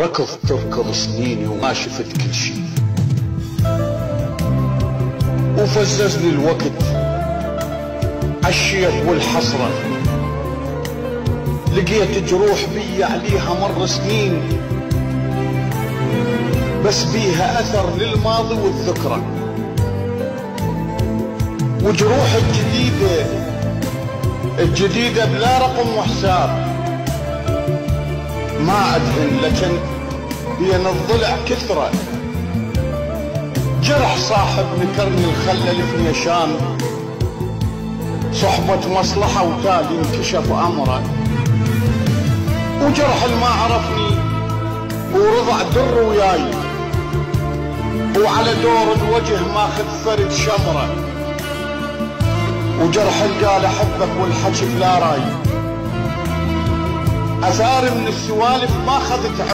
ركض تركض سنيني وما شفت كل شي، وفززني الوقت عالشيخ والحسرة، لقيت جروح بي عليها مر سنين، بس بيها أثر للماضي والذكرى، وجروح الجديدة بلا رقم وحساب، ما أدهن لكن بين الضلع كثرة، جرح صاحب نكرني الخلل في نيشان، صحبة مصلحة وتالي انكشف أمره، وجرح الما عرفني ورضع در وياي، وعلى دور الوجه ماخذ فرد شمره، وجرح القال أحبك والحكي بلا راي، أثار من السوالف ما خذت